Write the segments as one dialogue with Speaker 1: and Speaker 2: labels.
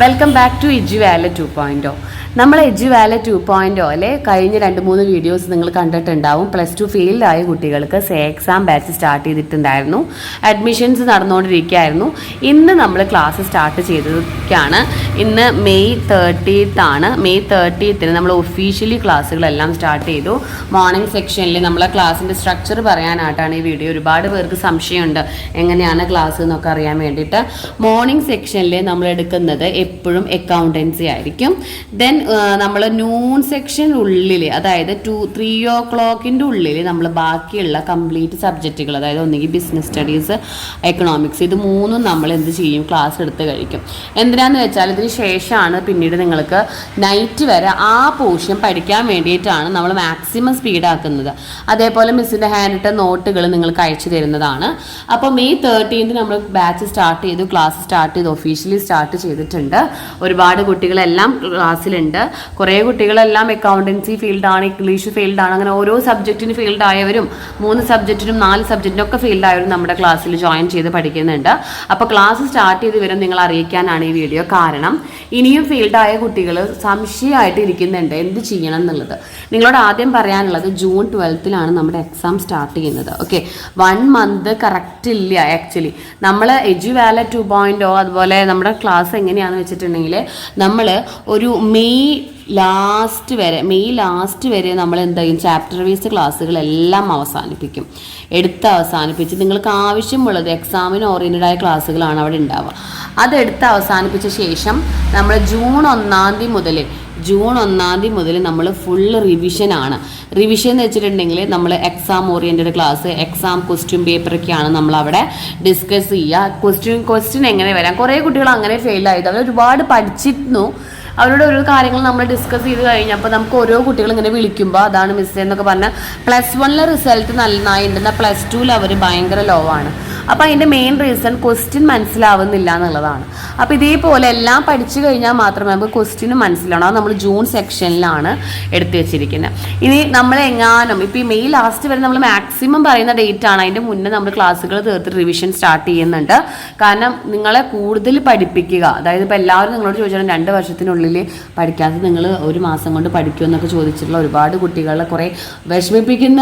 Speaker 1: Welcome back to എഡ്യൂവാലറ്റ് 2.0. നമ്മൾ എഡ്യൂവാലറ്റ് 2.0 അല്ലെ കഴിഞ്ഞ 2-3 വീഡിയോസ് നിങ്ങൾ കണ്ടിട്ടുണ്ടാവും. +2 ഫെയിൽഡ് ആയ കുട്ടികൾക്ക് എക്സാം ബാച്ച് സ്റ്റാർട്ട് ചെയ്തിട്ടുണ്ടായിരുന്നു. അഡ്മിഷൻസ് നടന്നുകൊണ്ടിരിക്കുകയായിരുന്നു. ഇന്ന് നമ്മൾ ക്ലാസ് സ്റ്റാർട്ട് ചെയ്തിരിക്കുകയാണ്. ഇന്ന് മെയ് 30th ആണ്. മെയ് 30th നമ്മൾ ഒഫീഷ്യലി ക്ലാസ്സുകളെല്ലാം സ്റ്റാർട്ട് ചെയ്തു. മോർണിംഗ് സെക്ഷനിൽ നമ്മളെ ക്ലാസ്സിൻ്റെ സ്ട്രക്ചർ പറയാനായിട്ടാണ് ഈ വീഡിയോ. ഒരുപാട് പേർക്ക് സംശയമുണ്ട് എങ്ങനെയാണ് ക്ലാസ് എന്നൊക്കെ അറിയാൻ വേണ്ടിയിട്ട്. മോർണിംഗ് സെക്ഷനിൽ നമ്മൾ എടുക്കുന്നത് എപ്പോഴും അക്കൗണ്ടൻസി ആയിരിക്കും. ദെൻ നമ്മൾ നൂൺ സെക്ഷൻ ഉള്ളിൽ, അതായത് 3 o'clock ഉള്ളിൽ നമ്മൾ ബാക്കിയുള്ള കംപ്ലീറ്റ് സബ്ജക്റ്റുകൾ, അതായത് ഒന്നുകിൽ ബിസിനസ് സ്റ്റഡീസ്, എക്കണോമിക്സ്, ഇത് മൂന്നും നമ്മൾ എന്ത് ചെയ്യും, ക്ലാസ് എടുത്ത് കഴിക്കും. എന്തിനാന്ന് വെച്ചാൽ ഇതിന് ശേഷമാണ് പിന്നീട് നിങ്ങൾക്ക് നൈറ്റ് വരെ ആ പോർഷൻ പഠിക്കാൻ വേണ്ടിയിട്ടാണ് നമ്മൾ മാക്സിമം സ്പീഡാക്കുന്നത്. അതേപോലെ മിസ്സിൻ്റെ ഹാൻഡ് ഇട്ട നോട്ടുകൾ നിങ്ങൾക്ക് അയച്ചു തരുന്നതാണ്. അപ്പോൾ മെയ് 30th നമ്മൾ ബാച്ച് സ്റ്റാർട്ട് ചെയ്തു, ക്ലാസ് സ്റ്റാർട്ട് ചെയ്തു, ഒഫീഷ്യലി സ്റ്റാർട്ട് ചെയ്തിട്ടുണ്ട്. ഒരുപാട് കുട്ടികളെല്ലാം ക്ലാസ്സിലുണ്ട്. കുറേ കുട്ടികളെല്ലാം അക്കൗണ്ടൻസി ഫീൽഡാണ്, ഇംഗ്ലീഷ് ഫീൽഡാണ്, അങ്ങനെ ഓരോ സബ്ജക്റ്റിന് ഫീൽഡ് ആയവരും 3 സബ്ജക്റ്റിനും 4 സബ്ജക്റ്റിനും ഒക്കെ ഫീൽഡ് ആയവരും നമ്മുടെ ക്ലാസ്സിൽ ജോയിൻ ചെയ്ത് പഠിക്കുന്നുണ്ട്. അപ്പോൾ ക്ലാസ് സ്റ്റാർട്ട് ചെയ്ത് വരും നിങ്ങൾ അറിയിക്കാനാണ് ഈ വീഡിയോ. കാരണം ഇനിയും ഫീൽഡായ കുട്ടികൾ സംശയമായിട്ട് ഇരിക്കുന്നുണ്ട് എന്ത് ചെയ്യണം എന്നുള്ളത്. നിങ്ങളോട് ആദ്യം പറയാനുള്ളത് ജൂൺ 12th നമ്മുടെ എക്സാം സ്റ്റാർട്ട് ചെയ്യുന്നത്. ഓക്കെ, 1 month കറക്റ്റ് ഇല്ല. ആക്ച്വലി നമ്മൾ എഡ്യൂവാലറ്റ് 2.0 അതുപോലെ നമ്മുടെ ക്ലാസ് എങ്ങനെയാണെന്ന് വെച്ചിട്ടുണ്ടെങ്കിൽ നമ്മൾ ഒരു മെയ് ലാസ്റ്റ് വരെ നമ്മൾ എന്താ ചെയ്യും, ചാപ്റ്റർ വൈസ് ക്ലാസ്സുകളെല്ലാം അവസാനിപ്പിക്കും. അവസാനിപ്പിച്ച് നിങ്ങൾക്ക് ആവശ്യമുള്ളത് എക്സാമിന് ഓറിയൻറ്റഡ് ആയ ക്ലാസ്സുകളാണ് അവിടെ ഉണ്ടാവുക. അതെടുത്ത് അവസാനിപ്പിച്ച ശേഷം നമ്മൾ ജൂൺ 1 മുതൽ നമ്മൾ ഫുള്ള് റിവിഷനാണ്. റിവിഷൻ എന്ന് വെച്ചിട്ടുണ്ടെങ്കിൽ നമ്മൾ exam oriented class, exam question പേപ്പറൊക്കെയാണ് നമ്മളവിടെ ഡിസ്കസ് ചെയ്യുക. ക്വസ്റ്റ്യൻ എങ്ങനെ വരാം. കുറേ കുട്ടികൾ അങ്ങനെ ഫെയിലായത്, അവർ ഒരുപാട് പഠിച്ചിരുന്നു, അവരോട് ഓരോ കാര്യങ്ങൾ നമ്മൾ ഡിസ്കസ് ചെയ്ത് കഴിഞ്ഞപ്പോൾ നമുക്ക് ഓരോ കുട്ടികൾ ഇങ്ങനെ വിളിക്കുമ്പോൾ അതാണ് മിസ് എന്നൊക്കെ പറഞ്ഞാൽ +1 റിസൾട്ട് നന്നായിട്ടുണ്ടെന്നാൽ +2 അവർ ഭയങ്കര ലോ ആണ്. അപ്പോൾ അതിൻ്റെ മെയിൻ റീസൺ ക്വസ്റ്റ്യൻ മനസ്സിലാവുന്നില്ല എന്നുള്ളതാണ്. അപ്പോൾ ഇതേപോലെ എല്ലാം പഠിച്ചു കഴിഞ്ഞാൽ മാത്രമേ നമുക്ക് ക്വസ്റ്റ്യന് മനസ്സിലാവണം. അത് നമ്മൾ ജൂൺ സെക്ഷനിലാണ് എടുത്തു വെച്ചിരിക്കുന്നത്. ഇനി നമ്മളെങ്ങാനും ഇപ്പോൾ ഈ മെയ് ലാസ്റ്റ് വരെ നമ്മൾ മാക്സിമം പറയുന്ന ഡേറ്റ് ആണ്. അതിൻ്റെ മുന്നേ നമ്മൾ ക്ലാസ്സുകൾ തീർത്ത് റിവിഷൻ സ്റ്റാർട്ട് ചെയ്യുന്നുണ്ട്. കാരണം നിങ്ങളെ കൂടുതൽ പഠിപ്പിക്കുക, അതായത് ഇപ്പോൾ എല്ലാവരും നിങ്ങളോട് ചോദിച്ചാൽ 2 വർഷത്തിനുള്ളിൽ പഠിക്കാത്തത് നിങ്ങൾ 1 മാസം കൊണ്ട് പഠിക്കുമെന്നൊക്കെ ചോദിച്ചിട്ടുള്ള ഒരുപാട് കുട്ടികളെ കുറേ വിഷമിപ്പിക്കുന്ന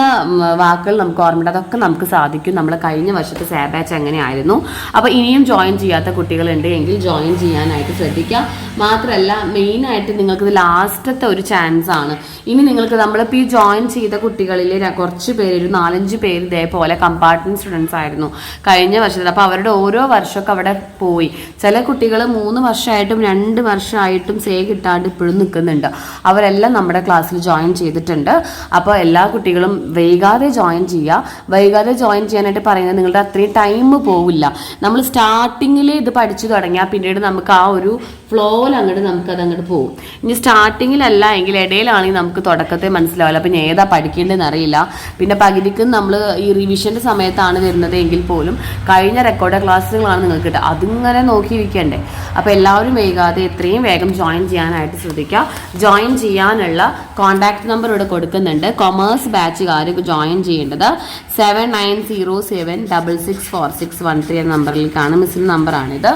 Speaker 1: വാക്കുകൾ നമുക്ക് ഓർമ്മയുണ്ട്. അതൊക്കെ നമുക്ക് സാധിക്കും. നമ്മൾ കഴിഞ്ഞ വർഷത്തെ ബാച്ച് എങ്ങനെയായിരുന്നു. അപ്പോൾ ഇനിയും ജോയിൻ ചെയ്യാത്ത കുട്ടികളുണ്ട് എങ്കിൽ ജോയിൻ ചെയ്യാനായിട്ട് ശ്രദ്ധിക്കുക. മാത്രമല്ല മെയിനായിട്ട് നിങ്ങൾക്കിത് ലാസ്റ്റത്തെ ഒരു ചാൻസ് ആണ്. ഇനി നിങ്ങൾക്ക് നമ്മളിപ്പോൾ ഈ ജോയിൻ ചെയ്ത കുട്ടികളിൽ കുറച്ച് പേര്, ഒരു 4-5 പേര് ഇതേപോലെ കമ്പാർട്ട്മെൻറ്റ് സ്റ്റുഡൻസ് ആയിരുന്നു കഴിഞ്ഞ വർഷത്തിൽ. അപ്പോൾ അവരുടെ ഓരോ വർഷമൊക്കെ അവിടെ പോയി. ചില കുട്ടികൾ 3 വർഷമായിട്ടും 2 വർഷമായിട്ടും കിട്ടാണ്ട് ഇപ്പോഴും നിൽക്കുന്നുണ്ട്. അവരെല്ലാം നമ്മുടെ ക്ലാസ്സിൽ ജോയിൻ ചെയ്തിട്ടുണ്ട്. അപ്പോൾ എല്ലാ കുട്ടികളും വൈകാതെ ജോയിൻ ചെയ്യുക. വൈകാതെ ജോയിൻ ചെയ്യാനായിട്ട് പറയുന്നത് നിങ്ങളുടെ അത്രയും ടൈം പോവില്ല. നമ്മൾ സ്റ്റാർട്ടിങ്ങിൽ ഇത് പഠിച്ചു തുടങ്ങിയാൽ പിന്നീട് നമുക്ക് ആ ഒരു ഫ്ലോയിൽ നമുക്കത് പോകും. ഇനി സ്റ്റാർട്ടിങ്ങിലല്ല എങ്കിൽ ഇടയിലാണെങ്കിൽ നമുക്ക് തുടക്കത്തെ മനസ്സിലാവില്ല, പിന്നെ ഏതാ പഠിക്കേണ്ടതെന്ന് അറിയില്ല. പിന്നെ പകുതിക്ക് നമ്മൾ ഈ റിവിഷൻ്റെ സമയത്താണ് വരുന്നത് എങ്കിൽ പോലും കഴിഞ്ഞ റെക്കോർഡ് ക്ലാസ്സുകളാണ് നിങ്ങൾക്ക് കിട്ടുക. അതിങ്ങനെ നോക്കിയിരിക്കണ്ടേ. അപ്പോൾ എല്ലാവരും വൈകാതെ എത്രയും വേഗം ജോയിൻ ചെയ്യാനായിട്ട് ശ്രദ്ധിക്കുക. ജോയിൻ ചെയ്യാനുള്ള കോൺടാക്ട് നമ്പർ ഇവിടെ കൊടുക്കുന്നുണ്ട്. കൊമേഴ്സ് ബാച്ചുകാർ ജോയിൻ ചെയ്യേണ്ടത് 7997664613 എന്ന നമ്പറിലേക്കാണ്. മിസ്സിൻ്റെ നമ്പറാണിത്.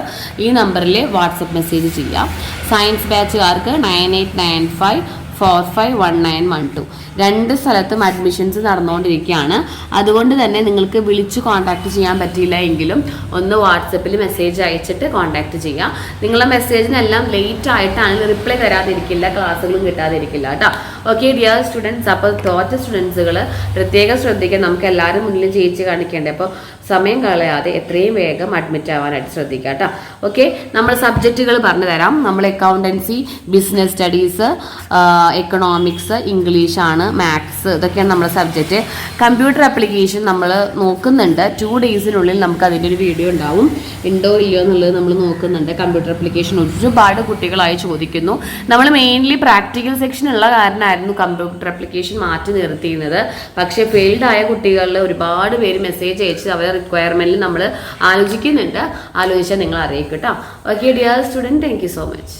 Speaker 1: ഈ നമ്പറിൽ വാട്സപ്പ് മെസ്സേജ് ചെയ്യാം. സയൻസ് ബാച്ചുകാർക്ക് 9895451912. 2 സ്ഥലത്തും അഡ്മിഷൻസ് നടന്നുകൊണ്ടിരിക്കുകയാണ്. അതുകൊണ്ട് തന്നെ നിങ്ങൾക്ക് വിളിച്ച് കോൺടാക്ട് ചെയ്യാൻ പറ്റിയില്ല എങ്കിലും ഒന്ന് വാട്സപ്പിൽ മെസ്സേജ് അയച്ചിട്ട് കോൺടാക്ട് ചെയ്യാം. നിങ്ങളെ മെസ്സേജിനെല്ലാം ലേറ്റ് ആയിട്ടാണെങ്കിൽ റിപ്ലൈ തരാതിരിക്കില്ല, ക്ലാസ്സുകളും കിട്ടാതിരിക്കില്ല കേട്ടോ. ഓക്കെ ഡിയർ സ്റ്റുഡൻസ്, അപ്പോൾ തോറ്റ സ്റ്റുഡൻസുകൾ പ്രത്യേകം ശ്രദ്ധിക്കുക. നമുക്ക് എല്ലാവരും മുന്നിൽ ജയിച്ച് കാണിക്കേണ്ടത്. അപ്പോൾ സമയം കളയാതെ എത്രയും വേഗം അഡ്മിറ്റ് ആവാനായിട്ട് ശ്രദ്ധിക്കുക കേട്ടോ. ഓക്കെ, നമ്മൾ സബ്ജക്റ്റുകൾ പറഞ്ഞു തരാം. നമ്മൾ അക്കൗണ്ടൻസി, ബിസിനസ് സ്റ്റഡീസ്, എക്കണോമിക്സ്, ഇംഗ്ലീഷാണ്, മാത്സ്, ഇതൊക്കെയാണ് നമ്മുടെ സബ്ജക്റ്റ്. കമ്പ്യൂട്ടർ ആപ്ലിക്കേഷൻ നമ്മൾ നോക്കുന്നുണ്ട്. 2 daysനുള്ളിൽ നമുക്ക് അതിൻ്റെ ഒരു വീഡിയോ ഉണ്ടാവും. ഉണ്ടോ ഇല്ലയോ എന്നുള്ളത് നമ്മൾ നോക്കുന്നുണ്ട്. കമ്പ്യൂട്ടർ ആപ്ലിക്കേഷൻ ഒരുപാട് കുട്ടികളായി ചോദിക്കുന്നു. നമ്മൾ മെയിൻലി പ്രാക്ടിക്കൽ സെക്ഷൻ ഉള്ള കാരണമായിരുന്നു കമ്പ്യൂട്ടർ ആപ്ലിക്കേഷൻ മാറ്റി നിർത്തിയിരുന്നത്. പക്ഷേ ഫെയിൽഡ് ആയ കുട്ടികളിൽ ഒരുപാട് പേര് മെസ്സേജ് അയച്ച് അവരെ റിക്വയർമെൻറ്റിൽ നമ്മൾ ആലോചിക്കുന്നുണ്ട്. ആലോചിച്ചാൽ നിങ്ങൾ അറിയിക്കട്ടോ. Okay dear student, thank you so much.